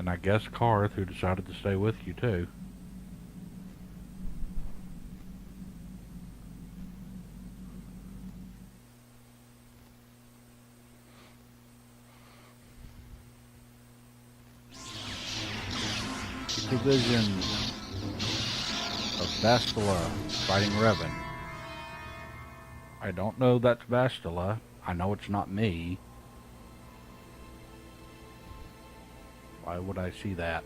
And I guess Karth, who decided to stay with you too. The vision of Bastila fighting Revan. I don't know that's Bastila. I know it's not me. Why would I see that?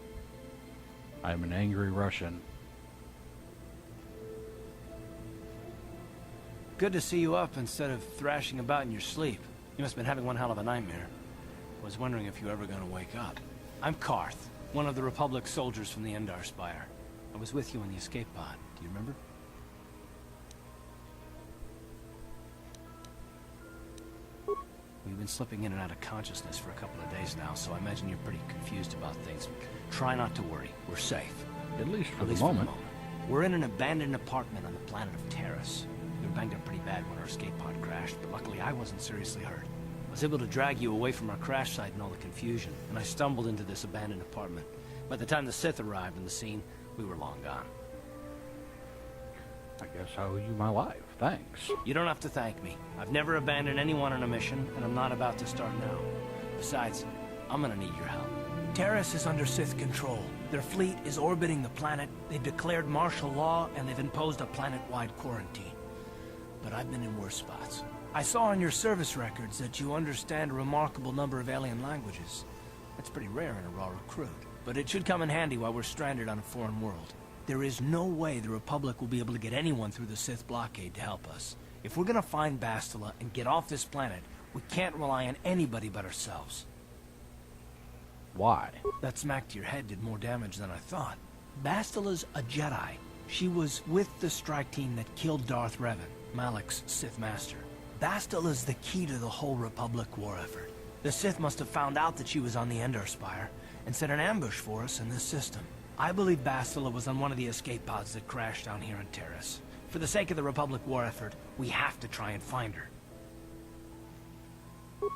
I'm an angry Russian. Good to see you up instead of thrashing about in your sleep. You must have been having one hell of a nightmare. I was wondering if you were ever going to wake up. I'm Karth, one of the Republic soldiers from the Endar Spire. I was with you in the escape pod. Do you remember? We've been slipping in and out of consciousness for a couple of days now, so I imagine you're pretty confused about things. Try not to worry. We're safe. At least for the moment. We're in an abandoned apartment on the planet of Taris. We were banged up pretty bad when our escape pod crashed, but luckily I wasn't seriously hurt. I was able to drag you away from our crash site and all the confusion, and I stumbled into this abandoned apartment. By the time the Sith arrived on the scene, we were long gone. I guess I owe you my life. Thanks. You don't have to thank me. I've never abandoned anyone on a mission, and I'm not about to start now. Besides, I'm gonna need your help. Taris is under Sith control. Their fleet is orbiting the planet, they've declared martial law, and they've imposed a planet-wide quarantine. But I've been in worse spots. I saw on your service records that you understand a remarkable number of alien languages. That's pretty rare in a raw recruit, but it should come in handy while we're stranded on a foreign world. There is no way the Republic will be able to get anyone through the Sith blockade to help us. If we're gonna find Bastila and get off this planet, we can't rely on anybody but ourselves. Why? That smack to your head did more damage than I thought. Bastila's a Jedi. She was with the strike team that killed Darth Revan, Malak's Sith Master. Bastila's the key to the whole Republic war effort. The Sith must have found out that she was on the Endar Spire and set an ambush for us in this system. I believe Bastila was on one of the escape pods that crashed down here in Taris. For the sake of the Republic war effort, we have to try and find her.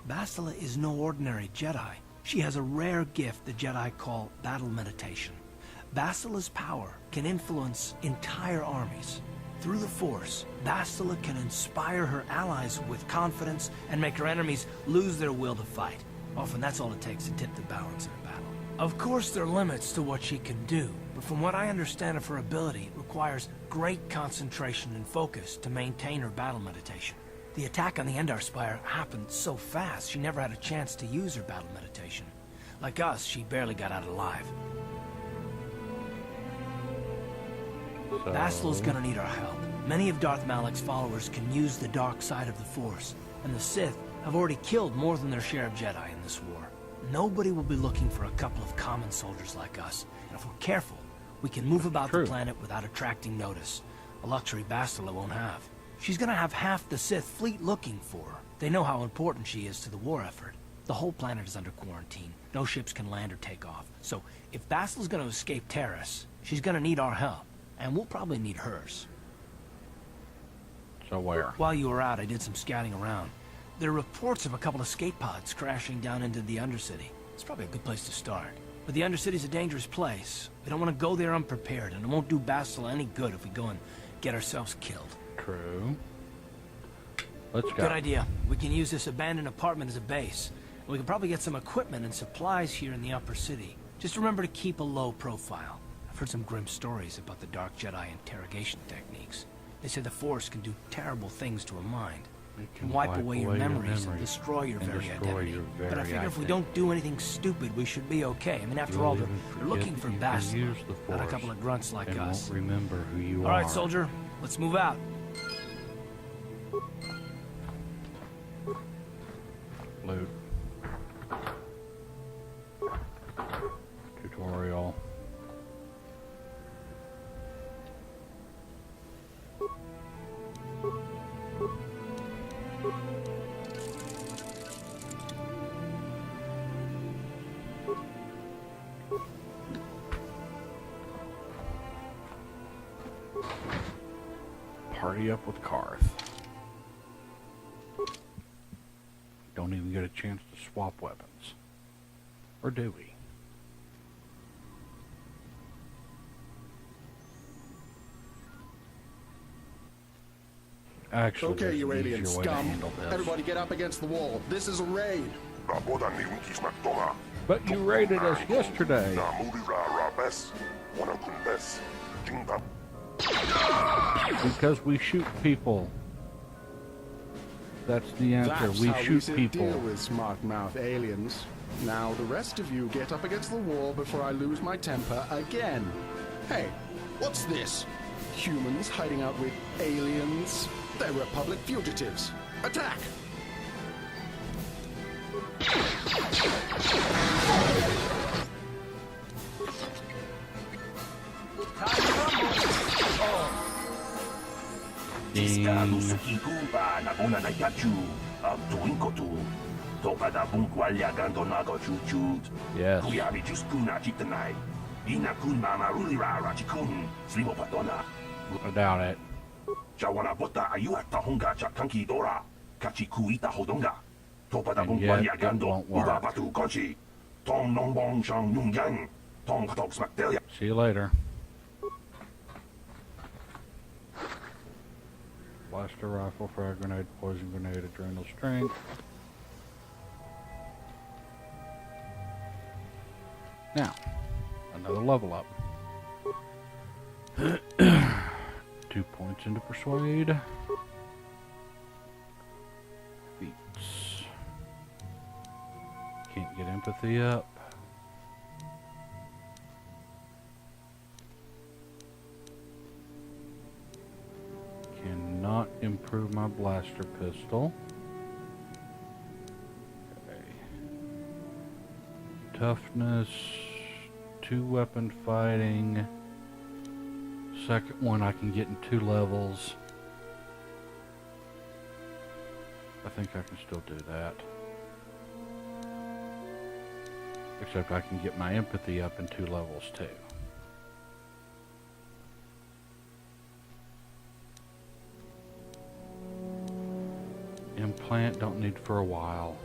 Bastila is no ordinary Jedi. She has a rare gift the Jedi call battle meditation. Bastila's power can influence entire armies. Through the Force, Bastila can inspire her allies with confidence and make her enemies lose their will to fight. Often that's all it takes to tip the balance in a battle. Of course there are limits to what she can do, but from what I understand of her ability, it requires great concentration and focus to maintain her battle meditation. The attack on the Endar Spire happened so fast, she never had a chance to use her battle meditation. Like us, she barely got out alive. Bastila's gonna need our help. Many of Darth Malak's followers can use the dark side of the Force, and the Sith have already killed more than their share of Jedi in this war. Nobody will be looking for a couple of common soldiers like us, and if we're careful, we can move about the planet without attracting notice, a luxury Bastila won't have. She's gonna have half the Sith fleet looking for her. They know how important she is to the war effort. The whole planet is under quarantine. No ships can land or take off. So, if Bastila's gonna escape Taris, she's gonna need our help. And we'll probably need hers. So where? While you were out, I did some scouting around. There are reports of a couple of escape pods crashing down into the Undercity. It's probably a good place to start. But the Undercity's a dangerous place. We don't want to go there unprepared, and it won't do Bastila any good if we go and get ourselves killed. True. Let's go. Good idea. We can use this abandoned apartment as a base. And we can probably get some equipment and supplies here in the upper city. Just remember to keep a low profile. I've heard some grim stories about the Dark Jedi interrogation techniques. They say the Force can do terrible things to a mind. It can wipe away your memories and destroy your very identity. But I figure if we don't do anything stupid, we should be okay. I mean, after all, they're looking for Bastila, not a couple of grunts like us. Won't remember who you are. All right, soldier, let's move out. Loot. Tutorial. Party up with Karth. Don't even get a chance to swap weapons. Or do we? Actually, Okay, there's you an alien easier way to scum. handle this. Everybody get up against the wall. This is a raid. But you raided us yesterday. Because we shoot people. That's the answer. That's We how shoot we people. deal with smart mouth aliens. Now the rest of you get up against the wall before I lose my temper again. Hey, what's this? Humans hiding out with aliens? They're Republic fugitives. Attack! Ding. Yes. I doubt it. And yet, it won't work. See you later. Blaster rifle, frag grenade, poison grenade, adrenal strength. Now, another level up. 2 points into persuade. Feats. Can't get empathy up. Cannot improve my blaster pistol. Okay. Toughness, 2 weapon fighting. Second one I can get in 2 levels. I think I can still do that. Except I can get my empathy up in 2 levels too. Implant don't need for a while.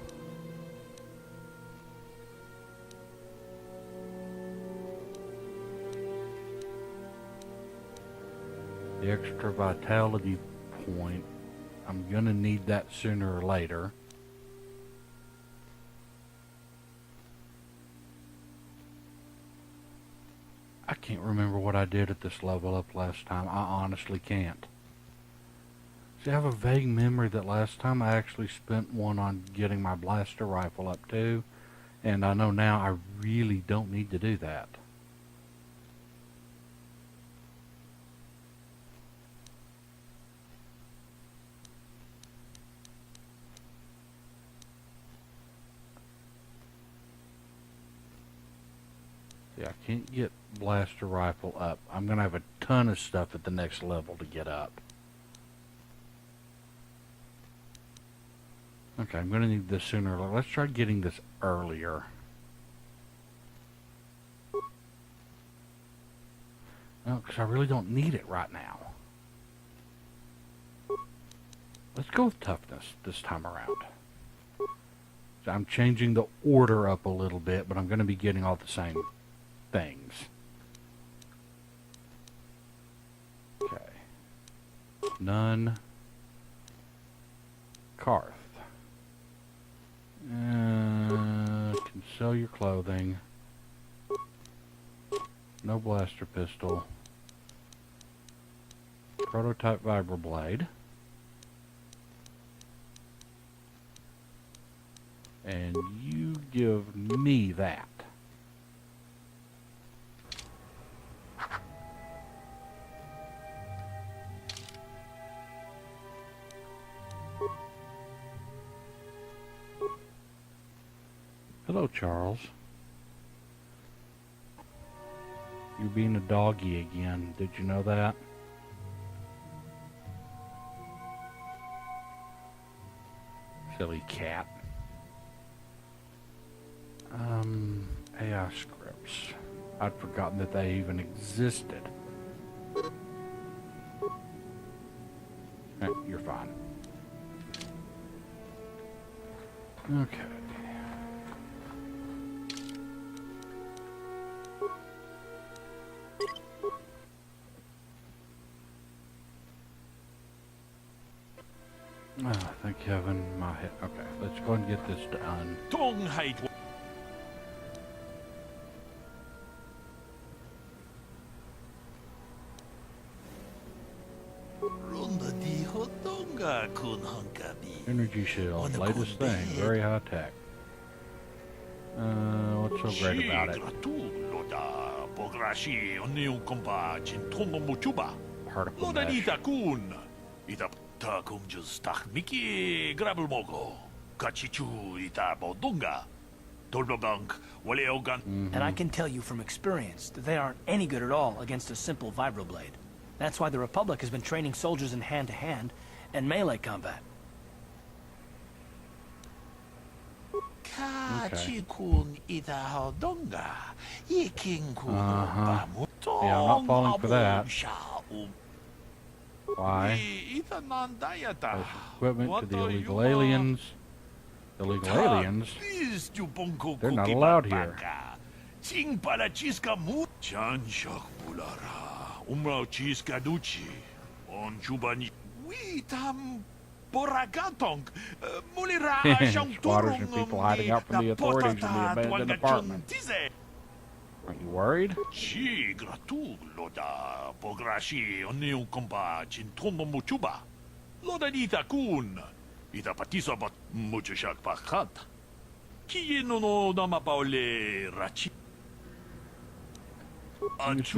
The extra vitality point, I'm gonna need that sooner or later. I can't remember what I did at this level up last time. I honestly can't. See, I have a vague memory that last time I actually spent one on getting my blaster rifle up too, and I know now I really don't need to do that. See, I can't get blaster rifle up. I'm gonna have a ton of stuff at the next level to get up. Okay, I'm going to need this sooner. Let's try getting this earlier. No, because I really don't need it right now. Let's go with toughness this time around. So I'm changing the order up a little bit, but I'm going to be getting all the same things. Okay. None. Karth. Can sell your clothing. No blaster pistol. Prototype vibroblade. And you give me that. Hello, Charles. You're being a doggy again. Did you know that? Silly cat. AI scripts. I'd forgotten that they even existed. You're fine. Okay. Thank heaven my head. Okay, let's go and get this done. Energy shield, latest thing, very high tech. What's so great about it? Particle mesh. And I can tell you from experience that they aren't any good at all against a simple vibroblade. That's why the Republic has been training soldiers in hand-to-hand and melee combat. Okay. Yeah, I'm not falling for that. Why? There's equipment to the illegal aliens. Illegal aliens? They're not allowed here. Squatters and people hiding out from the authorities in the abandoned apartment. Aren't you worried? Let me see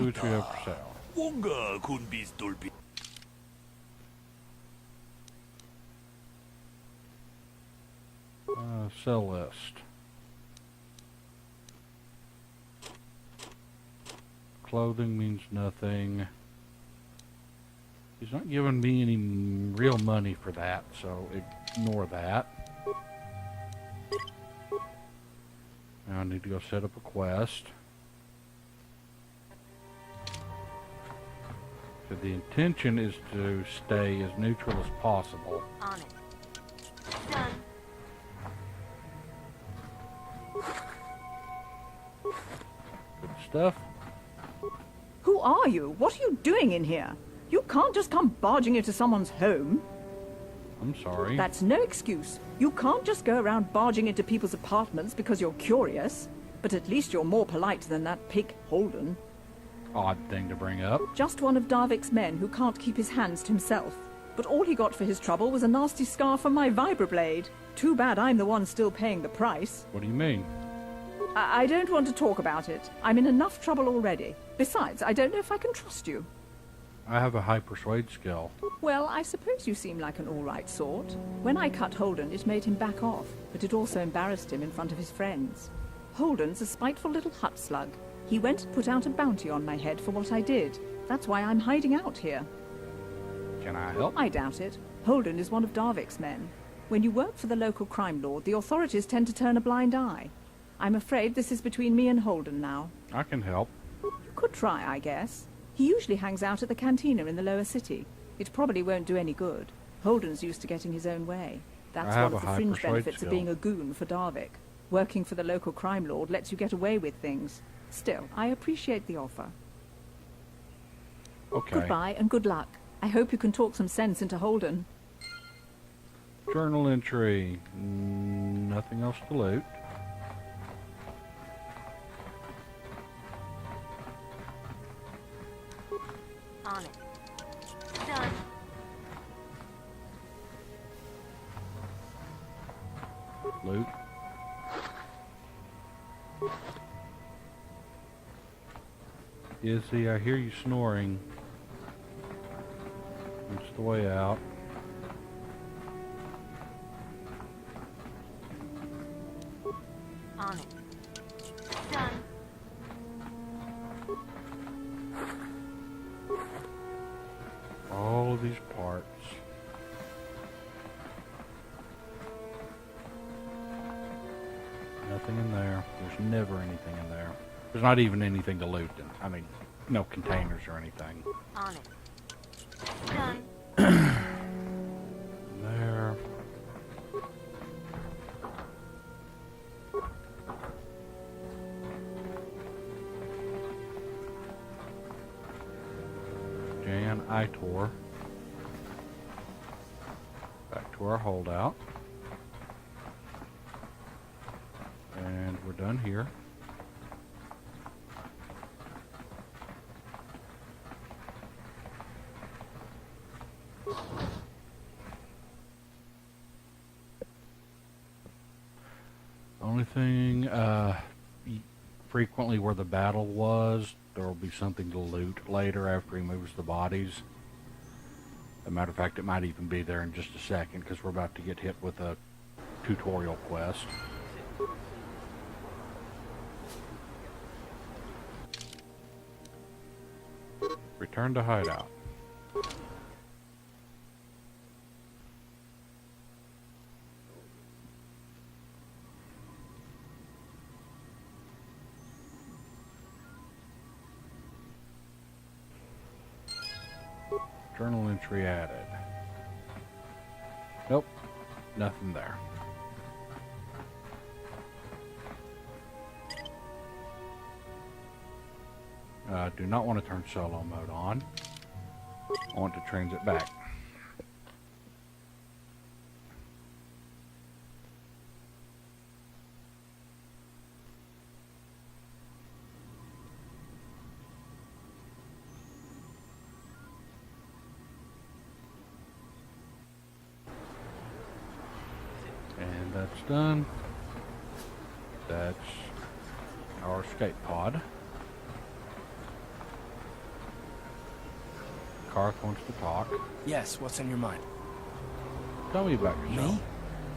what you have for sale. Sell list. Clothing means nothing. He's not giving me any real money for that, so ignore that. Now I need to go set up a quest. So the intention is to stay as neutral as possible. On it. Done. Good stuff. Who are you? What are you doing in here? You can't just come barging into someone's home. I'm sorry. That's no excuse. You can't just go around barging into people's apartments because you're curious. But at least you're more polite than that pig Holden. Odd thing to bring up. Just one of Darvik's men who can't keep his hands to himself. But all he got for his trouble was a nasty scar from my vibroblade. Too bad I'm the one still paying the price. What do you mean? I don't want to talk about it. I'm in enough trouble already. Besides, I don't know if I can trust you. I have a high persuade skill. Well, I suppose you seem like an all-right sort. When I cut Holden, it made him back off, but it also embarrassed him in front of his friends. Holden's a spiteful little hut slug. He went and put out a bounty on my head for what I did. That's why I'm hiding out here. Can I help? I doubt it. Holden is one of Darvik's men. When you work for the local crime lord, the authorities tend to turn a blind eye. I'm afraid this is between me and Holden now. I can help. You could try, I guess. He usually hangs out at the Cantina in the lower city. It probably won't do any good. Holden's used to getting his own way. That's one of the fringe benefits of being a goon for Darvik. Working for the local crime lord lets you get away with things. Still, I appreciate the offer. Okay. Goodbye and good luck. I hope you can talk some sense into Holden. Journal entry. Nothing else to loot. On it. Done. Loot. Izzy, I hear you snoring. It's the way out. On it. Done. All of these parts. Nothing in there. There's never anything in there. There's not even anything to loot. I mean, no containers or anything. On it. Done. There. Jan Itor. Back to to our holdout. And we're done here. Only thing, frequently where the battle was, there will be something to loot later after he moves the bodies. As a matter of fact, it might even be there in just a second because we're about to get hit with a tutorial quest. Return to hideout. Journal entry added. Nope, nothing there. Do not want to turn solo mode on. I want to transit back. And that's done. That's our escape pod. Karth wants to talk. Yes, what's on your mind? Tell me about yourself. Me?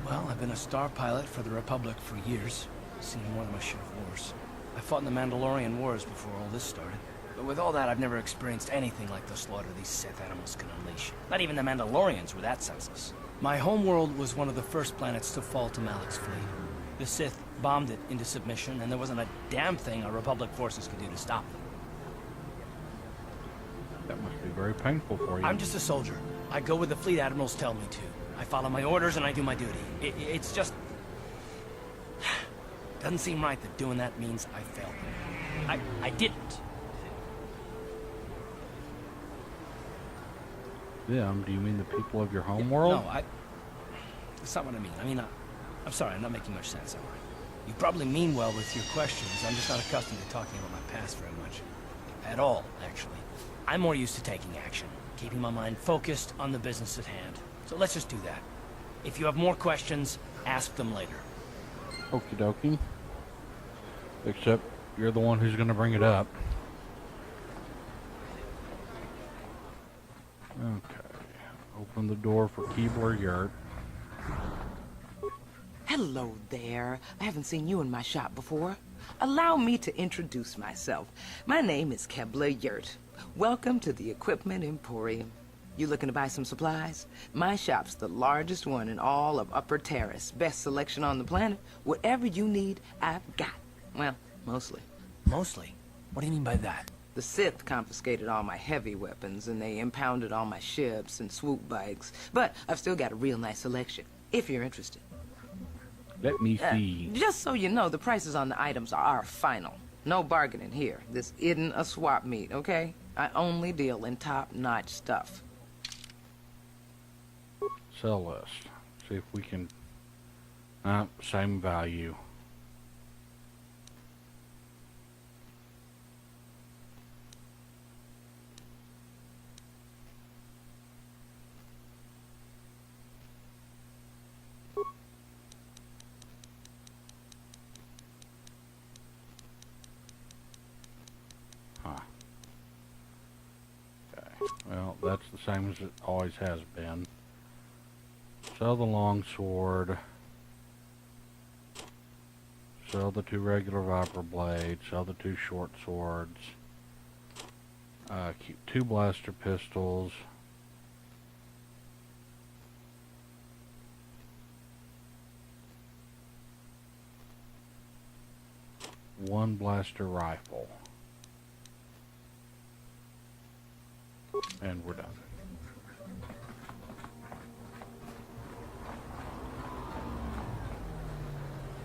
Well, I've been a star pilot for the Republic for years. Seen more than my share of wars. I fought in the Mandalorian Wars before all this started. But with all that, I've never experienced anything like the slaughter these Sith animals can unleash. Not even the Mandalorians were that senseless. My homeworld was one of the first planets to fall to Malak's fleet. The Sith bombed it into submission, and there wasn't a damn thing our Republic forces could do to stop them. That must be very painful for you. I'm just a soldier. I go where the fleet admirals tell me to. I follow my orders and I do my duty. It's just... doesn't seem right that doing that means I failed them. I didn't. Them? Do you mean the people of your homeworld? No, that's not what I mean. I mean, I'm sorry, I'm not making much sense, am I? You probably mean well with your questions. I'm just not accustomed to talking about my past very much. At all, actually. I'm more used to taking action, keeping my mind focused on the business at hand. So let's just do that. If you have more questions, ask them later. Okie dokie. Except you're the one who's going to bring it up. Okay. Open the door for Keebler Yurt. Hello there. I haven't seen you in my shop before. Allow me to introduce myself. My name is Kebler Yurt. Welcome to the Equipment Emporium. You looking to buy some supplies? My shop's the largest one in all of Upper Taris. Best selection on the planet. Whatever you need, I've got. Well, mostly. Mostly? What do you mean by that? The Sith confiscated all my heavy weapons, and they impounded all my ships and swoop bikes. But I've still got a real nice selection, if you're interested. Let me see. Just so you know, the prices on the items are final. No bargaining here. This isn't a swap meet, okay? I only deal in top-notch stuff. Sell list. See if we can... same value. Well, that's the same as it always has been. Sell the longsword. Sell the 2 regular viper blades. Sell the 2 short swords. Keep 2 blaster pistols. One blaster rifle. And we're done.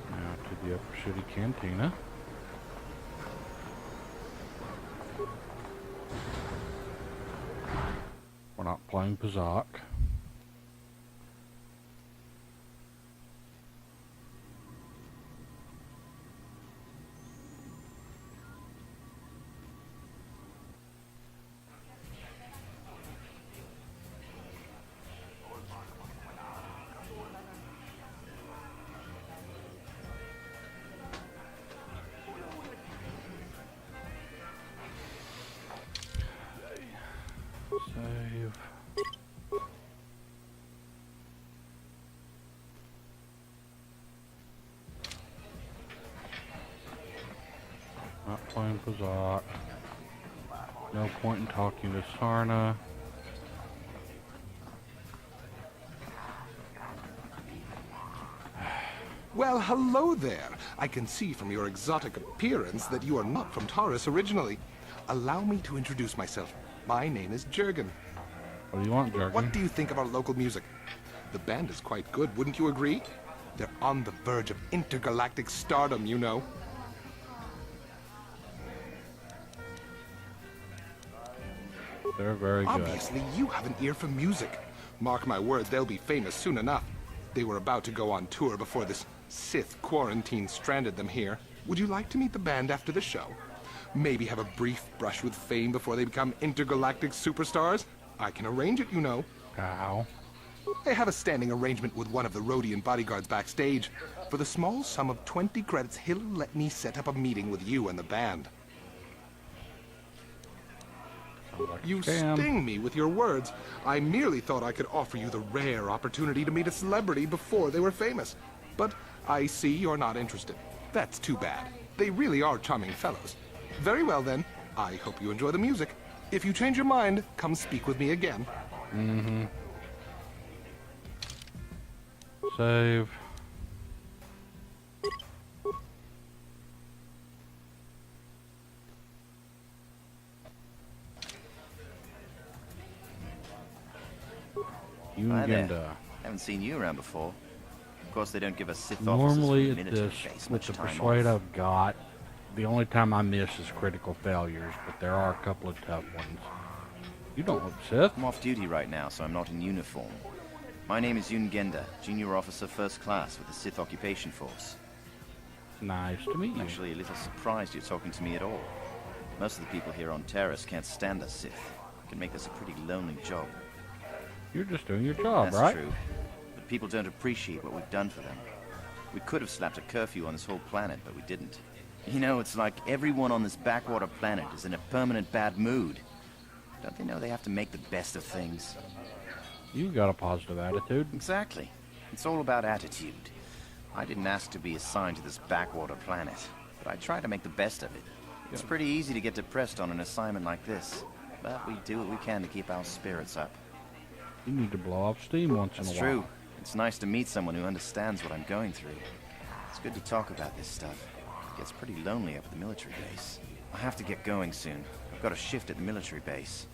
Now to the Upper City Cantina. We're not playing Pazak. Save. Not playing Pazat. No point in talking to Sarna. Well, hello there. I can see from your exotic appearance that you are not from Taris originally. Allow me to introduce myself. My name is Jurgen. What do you want, Jurgen? What do you think of our local music? The band is quite good, wouldn't you agree? They're on the verge of intergalactic stardom, you know. They're very good. Obviously, you have an ear for music. Mark my words, they'll be famous soon enough. They were about to go on tour before this Sith quarantine stranded them here. Would you like to meet the band after the show? Maybe have a brief brush with fame before they become intergalactic superstars? I can arrange it, you know. How? I have a standing arrangement with one of the Rhodian bodyguards backstage. For the small sum of 20 credits, he'll let me set up a meeting with you and the band. Like You scam. sting me with your words. I merely thought I could offer you the rare opportunity to meet a celebrity before they were famous. But I see you're not interested. That's too bad. They really are charming fellows. Very well then. I hope you enjoy the music. If you change your mind, come speak with me again. Mm-hmm. Save. Hi there. Uganda. Haven't seen you around before. Of course, they don't give us Sith Normally officers at from military this, base with much the time persuade off. I've got, the only time I miss is critical failures, but there are a couple of tough ones. You don't look Sith. I'm off duty right now, so I'm not in uniform. My name is Genda, Junior Officer First Class with the Sith Occupation Force. Nice to meet I'm you. actually a little surprised you're talking to me at all. Most of the people here on Taris can't stand the Sith. It can make this a pretty lonely job. You're just doing your job, That's right? true. But people don't appreciate what we've done for them. We could have slapped a curfew on this whole planet, but we didn't. You know, it's like everyone on this backwater planet is in a permanent bad mood. Don't they know they have to make the best of things? You've got a positive attitude. Exactly. It's all about attitude. I didn't ask to be assigned to this backwater planet, but I try to make the best of it. It's pretty easy to get depressed on an assignment like this, but we do what we can to keep our spirits up. You need to blow off steam once in a That's while. true. It's nice to meet someone who understands what I'm going through. It's good to talk about this stuff. It gets pretty lonely up at the military base. I have to get going soon. I've got a shift at the military base.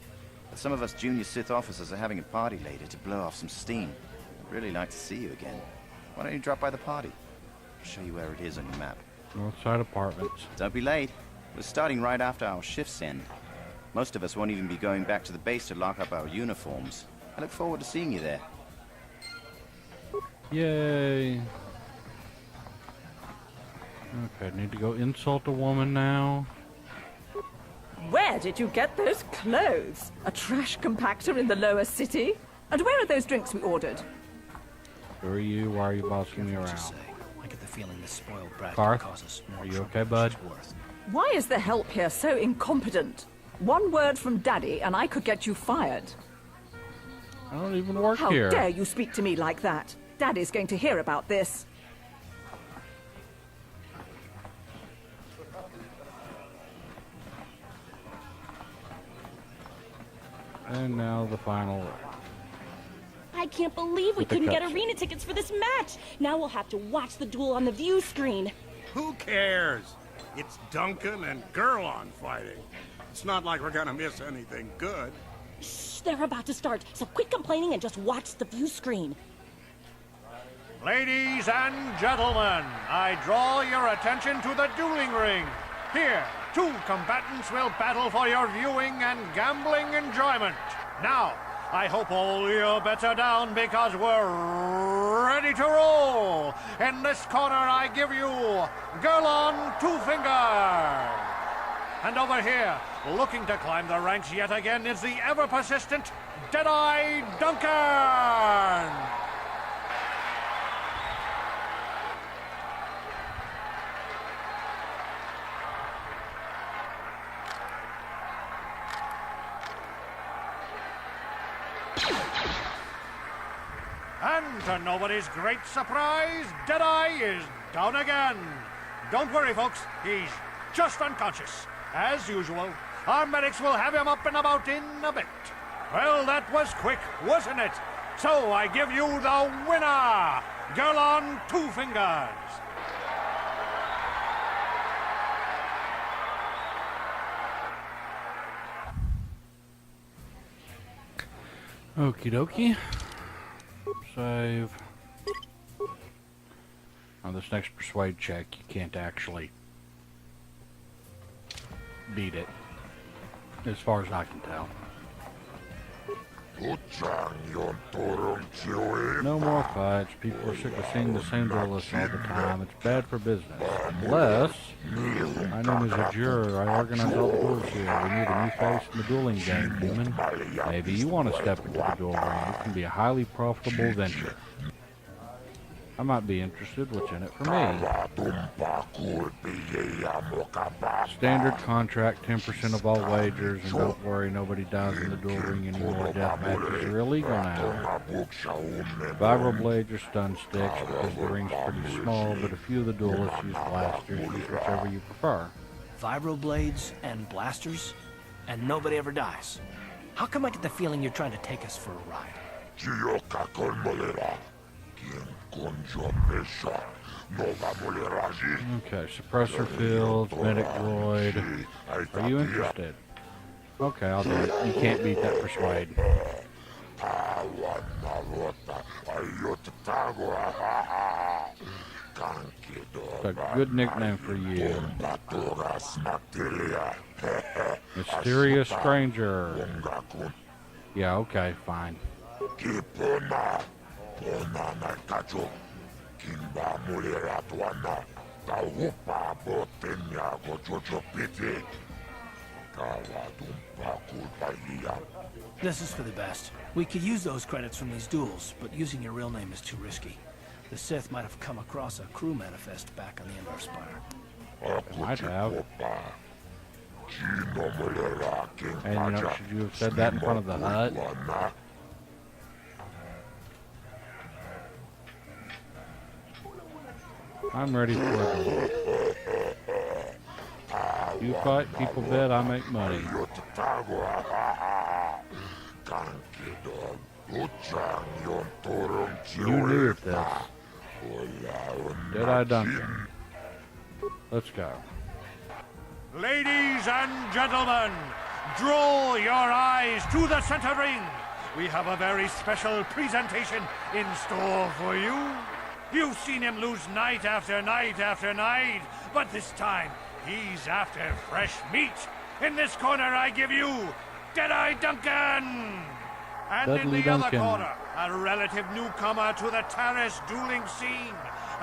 But some of us junior Sith officers are having a party later to blow off some steam. I'd really like to see you again. Why don't you drop by the party? I'll show you where it is on your map. Northside Apartments. Don't be late. We're starting right after our shifts end. Most of us won't even be going back to the base to lock up our uniforms. I look forward to seeing you there. Yay. Okay, need to go insult a woman now. Where did you get those clothes? A trash compactor in the lower city? And where are those drinks we ordered? Who are you? Why are you bossing me Careful what you around? say. I get the feeling this spoiled brat Garth, can cause us more are you trouble okay, than bud? she's worth. Why is the help here so incompetent? One word from Daddy and I could get you fired. I don't even work How here. dare you speak to me like that? Daddy's going to hear about this. And now the final. I can't believe we With the couldn't get cutscene. arena tickets for this match. Now we'll have to watch the duel on the view screen. Who cares? It's Duncan and Gurlon fighting. It's not like we're gonna miss anything good. Shh, they're about to start, so quit complaining and just watch the view screen. Ladies and gentlemen, I draw your attention to the dueling ring. Here, two combatants will battle for your viewing and gambling enjoyment. Now, I hope all your bets are down because we're ready to roll. In this corner, I give you Gurlon Two Fingers. And over here, looking to climb the ranks yet again, is the ever-persistent Deadeye Duncan. And to nobody's great surprise, Deadeye is down again. Don't worry, folks. He's just unconscious. As usual, our medics will have him up and about in a bit. Well, that was quick, wasn't it? So I give you the winner, Girl on Two Fingers. Okie dokie. Save. On this next persuade check, you can't actually beat it, as far as I can tell. No more fights. People are sick of seeing the same duelists all the time. It's bad for business. Unless, my name is a juror. I organize all the duels here. We need a new face in the dueling game, human. Maybe you want to step into the duel ring. It can be a highly profitable venture. I might be interested. What's in it for me? Standard contract, 10% of all wagers, and don't worry, nobody dies in the duel ring anymore. Death matches are illegal now. Vibro blades are stun sticks because the ring's pretty small, but a few of the duelists use blasters. Use whichever you prefer. Vibro blades and blasters, and nobody ever dies. How come I get the feeling you're trying to take us for a ride? Okay, suppressor fields, medic droid. Are you interested? Okay, I'll do it. You can't beat that persuade. It's a good nickname for you. Mysterious stranger. Yeah, okay, fine. This is for the best. We could use those credits from these duels, but using your real name is too risky. The Sith might have come across a crew manifest back on the Endar Spire. They might have. And you know, should you have said that in front of the hut? I'm ready for it. You fight, people bet, I make money. You knew it, this. Deadeye Duncan. Let's go. Ladies and gentlemen, draw your eyes to the center ring. We have a very special presentation in store for you. You've seen him lose night after night after night, but this time, he's after fresh meat. In this corner, I give you Deadeye Duncan! And Dudley in the Duncan. other corner, a relative newcomer to the Taris dueling scene,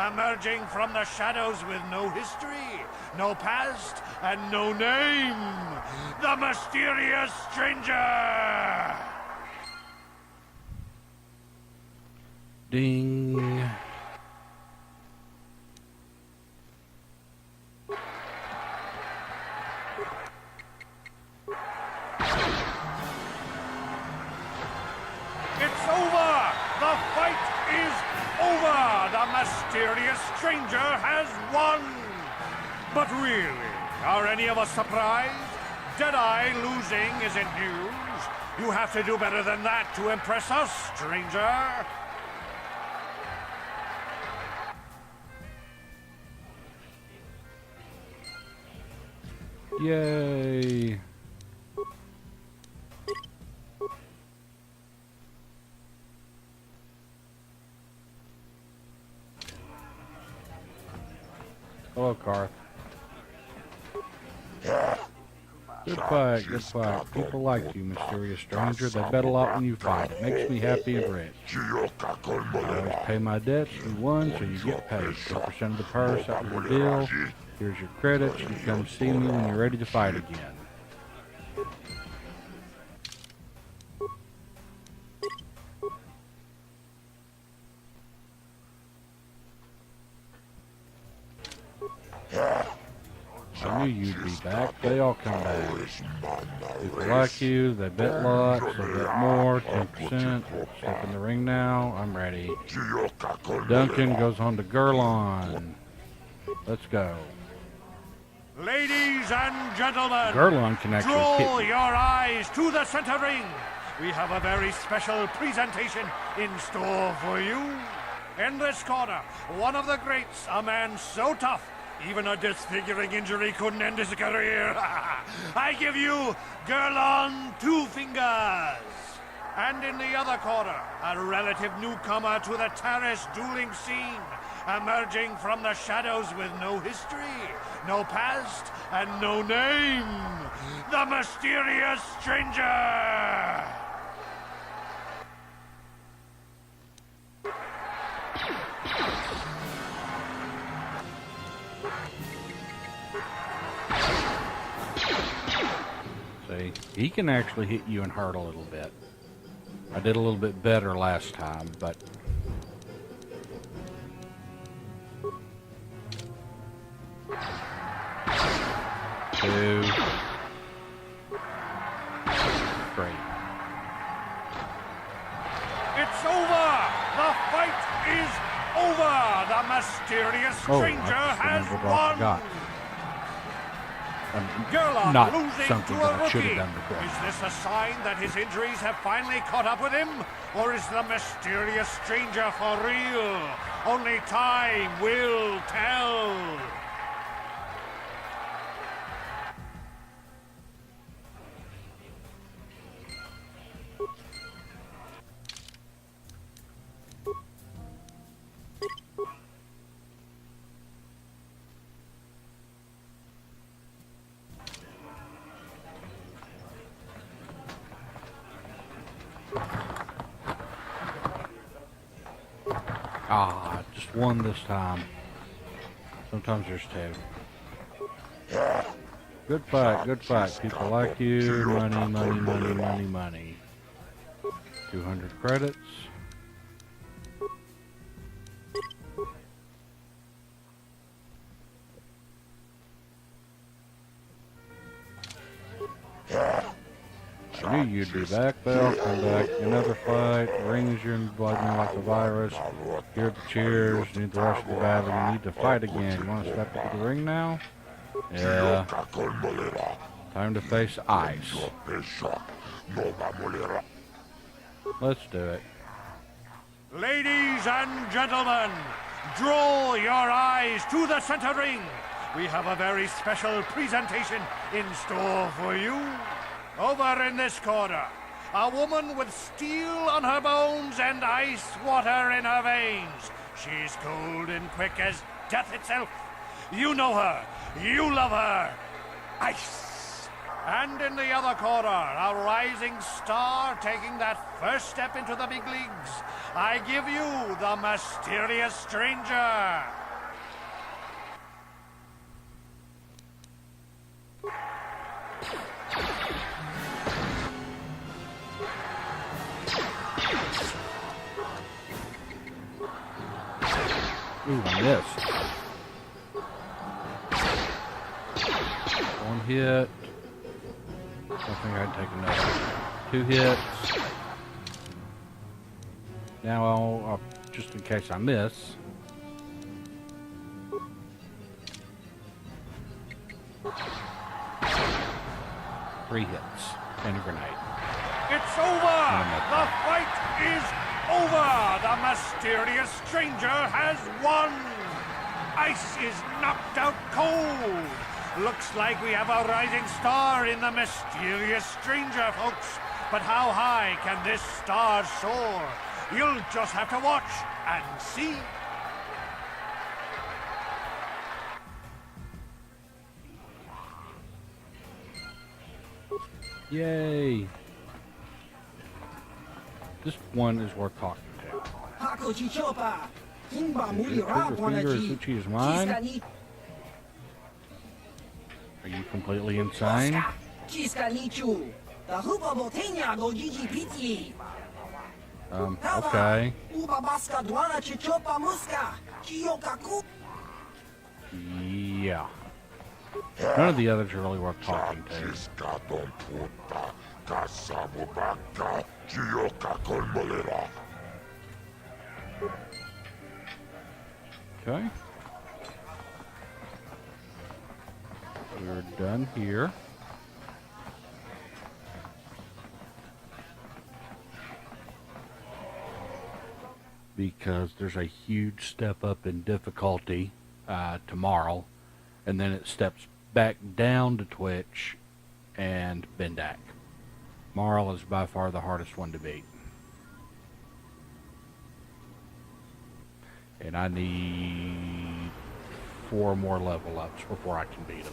emerging from the shadows with no history, no past, and no name, the mysterious stranger! Ding. It's over! The fight is over! The mysterious stranger has won! But really, are any of us surprised? Deadeye losing isn't news. You have to do better than that to impress us, stranger. Yay. Hello, Karth. Good fight, good fight. People like you, mysterious stranger. They bet a lot when you fight. It makes me happy and rich. I always pay my debts. You won, so you get paid. 10% of the purse, that was the deal. Here's your credits. You come see me when you're ready to fight again. I knew you'd be back. They all come back. People like you, they bet lots, they bet more, 10%. Step in the ring now. I'm ready. Duncan goes on to Gurlon. Let's go. Ladies and gentlemen, Gurlon can actually draw hit your eyes to the center ring. We have a very special presentation in store for you. In this corner, one of the greats, a man so tough, even a disfiguring injury couldn't end his career. I give you Gurlon Two Fingers. And in the other corner, a relative newcomer to the Taris dueling scene, emerging from the shadows with no history, no past, and no name, the mysterious stranger! See, he can actually hit you and hurt a little bit. I did a little bit better last time, but... Two. Three. It's over! The fight is over! The mysterious stranger has won! Gurlon Not losing something to that a I should rookie. have done before. Is this a sign that his injuries have finally caught up with him? Or is the mysterious stranger for real? Only time will tell. Ah, just one this time. Sometimes there's two. Good fight, good fight. People like you. Money, money, money, money, money. 200 credits. I knew you'd be back. They'll come back. Another fight. Rings you and blood me like a virus. Hear the cheers. Need the rest of the battle. You need to fight again. You want to step into the ring now? Yeah. Time to face ice. Let's do it. Ladies and gentlemen, draw your eyes to the center ring. We have a very special presentation in store for you. Over in this corner, a woman with steel on her bones and ice water in her veins. She's cold and quick as death itself. You know her. You love her. Ice. And in the other corner, a rising star taking that first step into the big leagues. I give you the mysterious stranger. Ooh, I missed. One hit. I think I'd take another. 2 hits. Now I'll just in case I miss. 3 hits and a grenade. It's over! The fight is over! The mysterious stranger has won! Ice is knocked out cold! Looks like we have a rising star in the mysterious stranger, folks. But how high can this star soar? You'll just have to watch and see. Yay! This one is worth talking to. Suchi is mine? Are you completely insane? Okay. Yeah. None of the others are really worth talking to. Okay. We're done here. Because there's a huge step up in difficulty tomorrow, and then it steps back down to Twitch and Bendak. Marl is by far the hardest one to beat. And I need 4 more level ups before I can beat him.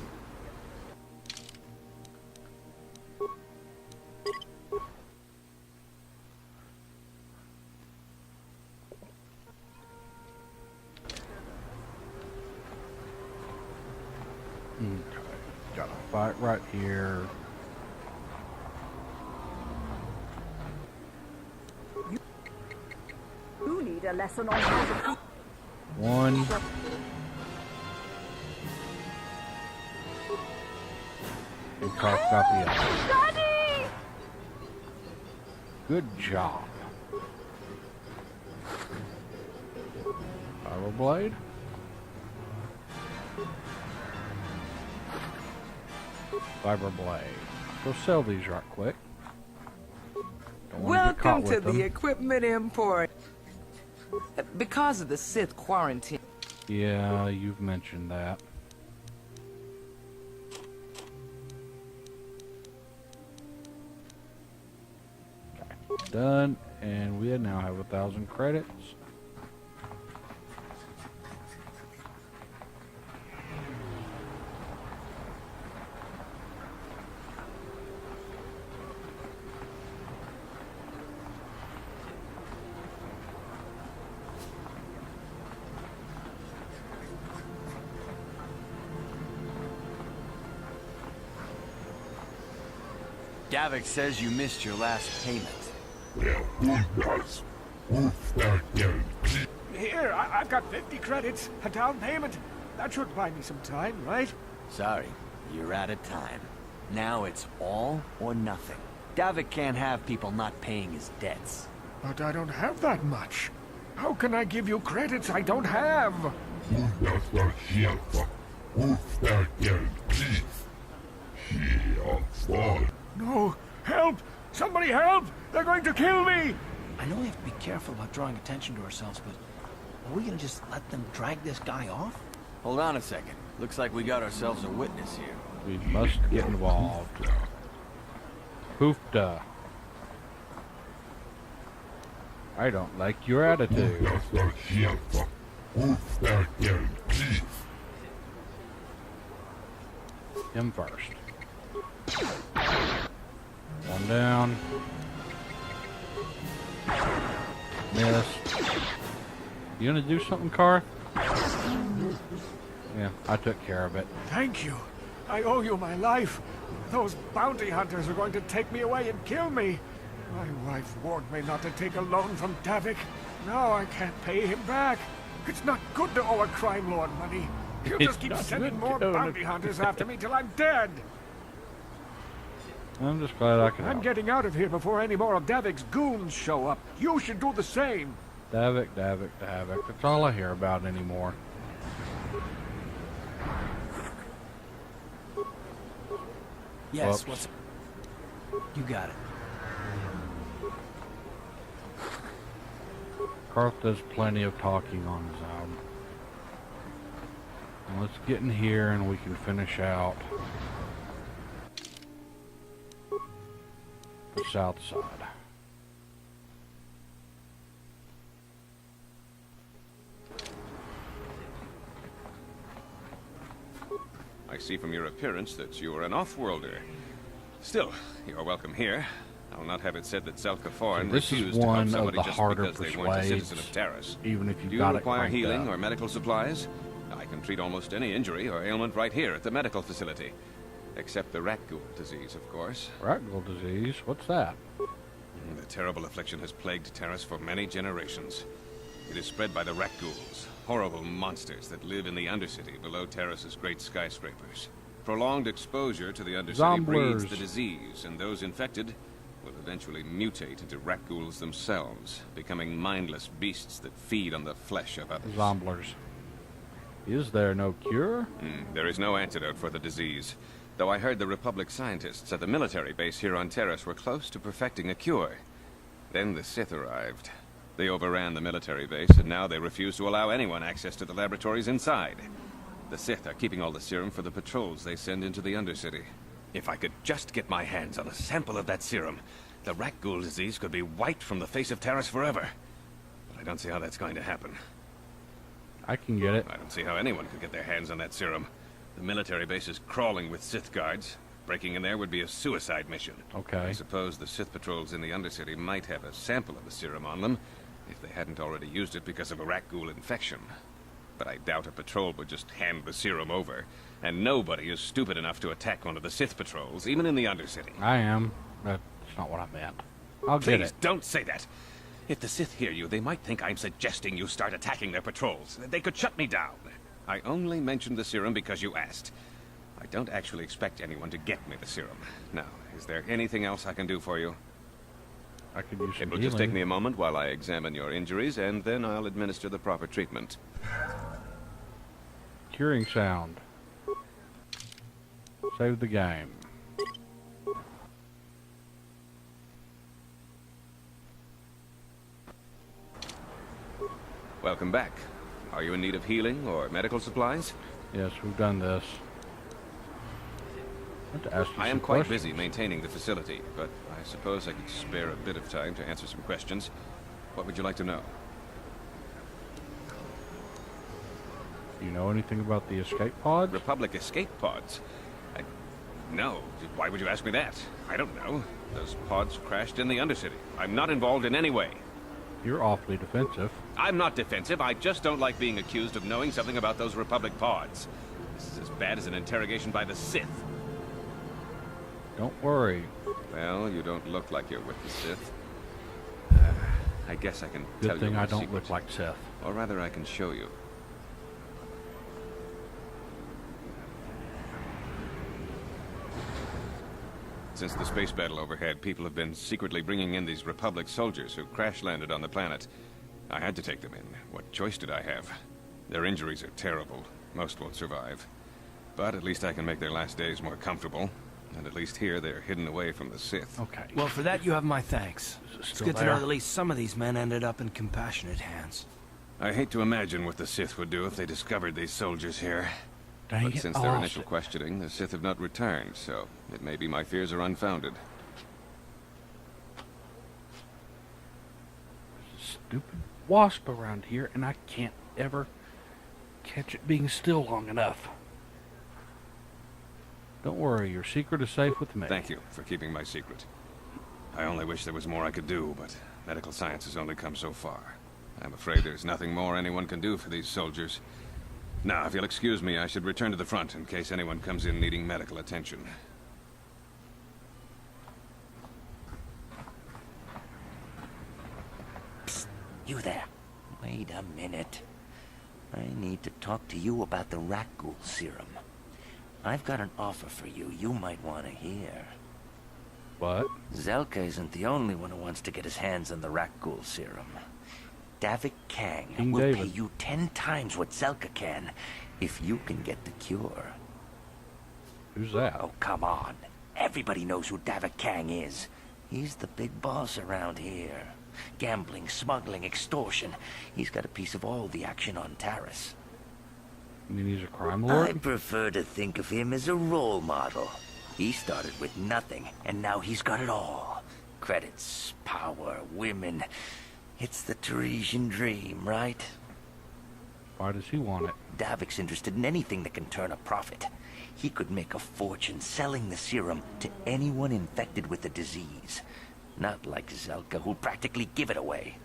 Okay, got a fight right here. You need a lesson on how to... One. And coughed out the other. Daddy! Good job. Power blade. Fiber blade. Go sell these right quick. Don't want to get caught Welcome to with them. the Equipment Emporium. Because of the Sith quarantine. Yeah, you've mentioned that. Okay, done, and we now have 1,000 credits. Davik says you missed your last payment. Here, I've got 50 credits, a down payment. That should buy me some time, right? Sorry, you're out of time. Now it's all or nothing. Davik can't have people not paying his debts. But I don't have that much. How can I give you credits I don't have? No! Help! Somebody help! They're going to kill me! I know we have to be careful about drawing attention to ourselves, but are we gonna just let them drag this guy off? Hold on a second. Looks like we got ourselves a witness here. We must get involved. Hoofda. I don't like your attitude. Him first. One down. Missed. You gonna do something, Car? Yeah, I took care of it. Thank you. I owe you my life. Those bounty hunters are going to take me away and kill me. My wife warned me not to take a loan from Davik. Now I can't pay him back. It's not good to owe a crime lord money. He'll just keep sending more bounty hunters after me till I'm dead. I'm just glad I can I'm help. getting out of here before any more of Davik's goons show up. You should do the same. Davik, Davik, Davik. That's all I hear about anymore. Yes, Whoops. what's... You got it. Karth does plenty of talking on his own. And let's get in here and we can finish out the south side. I see from your appearance that you are an off-worlder. Still, you're welcome here. I'll not have it said that Zelka-Foreign This is refused to help one of somebody the just harder because they weren't a citizen of persuades, Taris. even if you Do got you it require cranked healing up. or medical supplies? I can treat almost any injury or ailment right here at the medical facility. Except the rat ghoul disease, of course. Rat ghoul disease? What's that? The terrible affliction has plagued Taris for many generations. It is spread by the rat ghouls, horrible monsters that live in the Undercity below Taris's great skyscrapers. Prolonged exposure to the Undercity breeds Zomblers. the disease, and those infected will eventually mutate into rat ghouls themselves, becoming mindless beasts that feed on the flesh of others. Zomblers. Is there no cure? There is no antidote for the disease, though I heard the Republic scientists at the military base here on Taris were close to perfecting a cure. Then the Sith arrived. They overran the military base, and now they refuse to allow anyone access to the laboratories inside. The Sith are keeping all the serum for the patrols they send into the Undercity. If I could just get my hands on a sample of that serum, the rat ghoul disease could be wiped from the face of Taris forever. But I don't see how that's going to happen. I can get it. I don't see how anyone could get their hands on that serum. The military base is crawling with Sith guards. Breaking in there would be a suicide mission. Okay. I suppose the Sith patrols in the Undercity might have a sample of the serum on them, if they hadn't already used it because of a rat ghoul infection. But I doubt a patrol would just hand the serum over. And nobody is stupid enough to attack one of the Sith patrols, even in the Undercity. I am. That's not what I meant. I'll get Please, it. don't say that. If the Sith hear you, they might think I'm suggesting you start attacking their patrols. They could shut me down. I only mentioned the serum because you asked. I don't actually expect anyone to get me the serum. Now, is there anything else I can do for you? I could use some It will just take healing. me a moment while I examine your injuries, and then I'll administer the proper treatment. Curing sound. Save the game. Welcome back. Are you in need of healing or medical supplies? Yes, we've done this. I want to ask you I am some quite questions. busy maintaining the facility, but I suppose I could spare a bit of time to answer some questions. What would you like to know? Do you know anything about the escape pods? Republic escape pods? No. Why would you ask me that? I don't know. Those pods crashed in the Undercity. I'm not involved in any way. You're awfully defensive. I'm not defensive. I just don't like being accused of knowing something about those Republic pods. This is as bad as an interrogation by the Sith. Don't worry. Well, you don't look like you're with the Sith. I guess I can Good tell you thing my I don't secret. look like Seth. Or rather, I can show you. Since the space battle overhead, people have been secretly bringing in these Republic soldiers who crash-landed on the planet. I had to take them in. What choice did I have? Their injuries are terrible. Most won't survive. But at least I can make their last days more comfortable. And at least here, they're hidden away from the Sith. Okay. Well, for that, you have my thanks. It's still good to know there? that at least some of these men ended up in compassionate hands. I hate to imagine what the Sith would do if they discovered these soldiers here. Dang But it, since I their lost initial it. questioning, the Sith have not returned, so it may be my fears are unfounded. Stupid wasp around here, and I can't ever catch it being still long enough. Don't worry, your secret is safe with me. Thank you for keeping my secret. I only wish there was more I could do, but medical science has only come so far. I'm afraid there's nothing more anyone can do for these soldiers. Now, if you'll excuse me, I should return to the front in case anyone comes in needing medical attention. You there. Wait a minute. I need to talk to you about the rat ghoul serum. I've got an offer for you might want to hear. What? Zelka isn't the only one who wants to get his hands on the rat ghoul serum. Davik Kang King will David. pay you 10 times what Zelka can if you can get the cure. Who's that? Oh, come on. Everybody knows who Davik Kang is. He's the big boss around here. Gambling, smuggling, extortion. He's got a piece of all the action on Taris. You mean he's a crime lord? I prefer to think of him as a role model. He started with nothing, and now he's got it all. Credits, power, women. It's the Tarisian dream, right? Why does he want it? Davik's interested in anything that can turn a profit. He could make a fortune selling the serum to anyone infected with the disease. Not like Zelka, who'll practically give it away.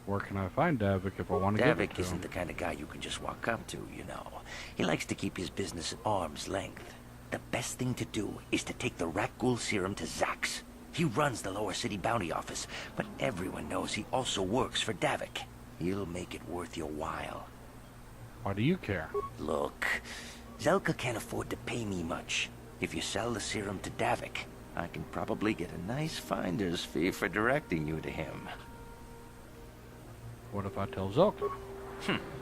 Where can I find Davik if I want to give it Davik to isn't him? the kind of guy you can just walk up to, you know. He likes to keep his business at arm's length. The best thing to do is to take the rat ghoul serum to Zax. He runs the Lower City Bounty Office, but everyone knows he also works for Davik. He'll make it worth your while. Why do you care? Look, Zelka can't afford to pay me much. If you sell the serum to Davik, I can probably get a nice finder's fee for directing you to him. What if I tell Zelka?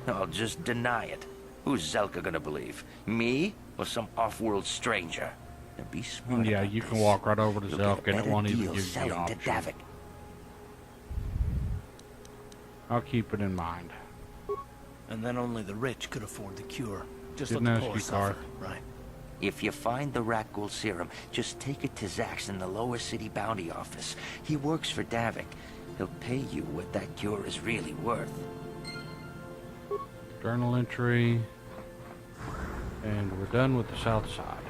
I'll just deny it. Who's Zelka gonna believe? Me or some off-world stranger? Now be smart. Yeah, about you can this. walk right over to You'll Zelka get a and it won't better even deal give you the selling to option. Davik. I'll keep it in mind. And then only the rich could afford the cure. Just Didn't let ask the poor you, suffer, Carth. right? If you find the Rakghoul serum, just take it to Zax in the lower city bounty office. He works for Davik. He'll pay you what that cure is really worth. Journal entry. And we're done with the south side.